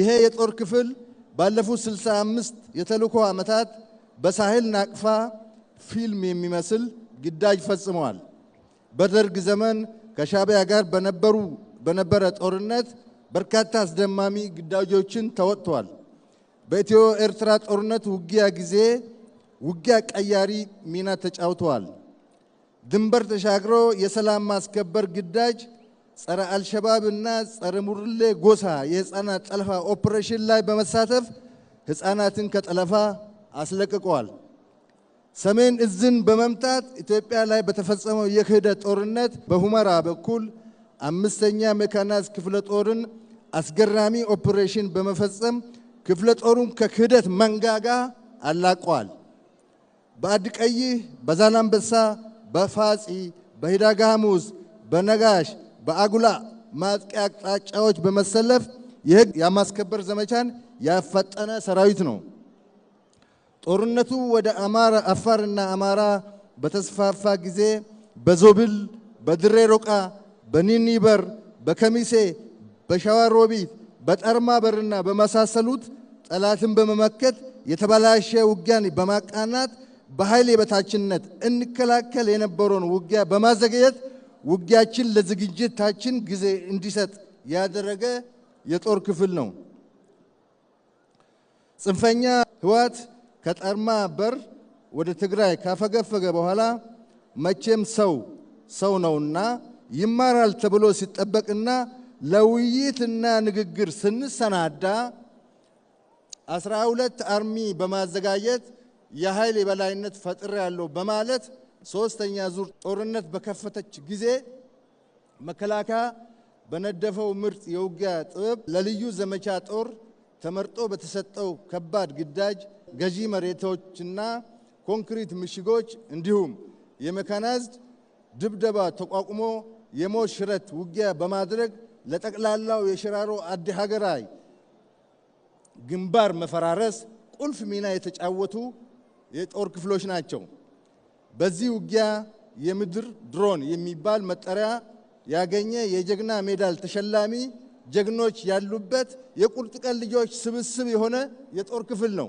ይሄ የጦር ክፍል ባለፉት 65 የተልእኮ ዓመታት በሳህል ናቅፋ ፊልም የሚመስል ግዳጅ ፈጽመዋል። በደርግ ዘመን ከሻዕቢያ ጋር በነበረ ጦርነት በርካታ አስደማሚ ግዳጆችን ተወጥተዋል። በኢትዮ ኤርትራ ጦርነት ውጊያ ቀያሪ ሚና ተጫውተዋል። ድንበር ተሻግሮ የሰላም ማስከበር ግዳጅ ጸረ አልሸባብ እና ጸረ ሙርሌ ጎሳ የህፃናት ጠለፋ ኦፕሬሽን ላይ በመሳተፍ ህፃናትን ከጠለፋ አስለቅቀዋል። ሰሜን እዝን በመምታት ኢትዮጵያ ላይ በተፈጸመው የክህደት ጦርነት በሁመራ በኩል 5ኛ ሜካናይዝድ ክፍለ ጦርን አስገራሚ ኦፕሬሽን በመፈጸም ክፍለ ጦሩን ከክህደት መንጋጋ አላቀዋል። በአድቀይህ፣ በዛላምበሳ፣ በፋጺ፣ በሂዳጋ ሐሙስ፣ በነጋሽ፣ በአጉላ ማጥቂያ አቅጣጫዎች በመሰለፍ የህግ የማስከበር ዘመቻን ያፈጠነ ሰራዊት ነው። ጦርነቱ ወደ አፋርና አማራ በተስፋፋ ጊዜ በዞብል፣ በድሬ ሮቃ፣ በኒኒበር፣ በከሚሴ፣ በሸዋሮቢት፣ በጠርማ በርና በመሳሰሉት ጠላትን በመመከት የተበላሸ ውጊያን በማቃናት በኃይል የበታችነት እንከላከል የነበረውን ውጊያ በማዘግየት ውጊያችን ለዝግጅታችን ጊዜ እንዲሰጥ ያደረገ የጦር ክፍል ነው። ጽንፈኛ ህወሓት ከጠርማ በር ወደ ትግራይ ካፈገፈገ በኋላ መቼም ሰው ነውና ይማራል ተብሎ ሲጠበቅና ለውይይትና ንግግር ስንሰናዳ 12 አርሚ በማዘጋጀት የኃይል የበላይነት ፈጥር ያለው በማለት ሶስተኛ ዙር ጦርነት በከፈተች ጊዜ መከላከያ በነደፈው ምርጥ የውጊያ ጥበብ ለልዩ ዘመቻ ጦር ተመርጦ በተሰጠው ከባድ ግዳጅ ገዢ መሬቶችና ኮንክሪት ምሽጎች እንዲሁም የሜካናይዝድ ድብደባ ተቋቁሞ የሞት ሽረት ውጊያ በማድረግ ለጠቅላላው የሽራሮ አዲ ሀገራይ ግንባር መፈራረስ ቁልፍ ሚና የተጫወቱ የጦር ክፍሎች ናቸው። በዚህ ውጊያ የምድር ድሮን የሚባል መጠሪያ ያገኘ የጀግና ሜዳል ተሸላሚ ጀግኖች ያሉበት የቁርጥ ቀን ልጆች ስብስብ የሆነ የጦር ክፍል ነው።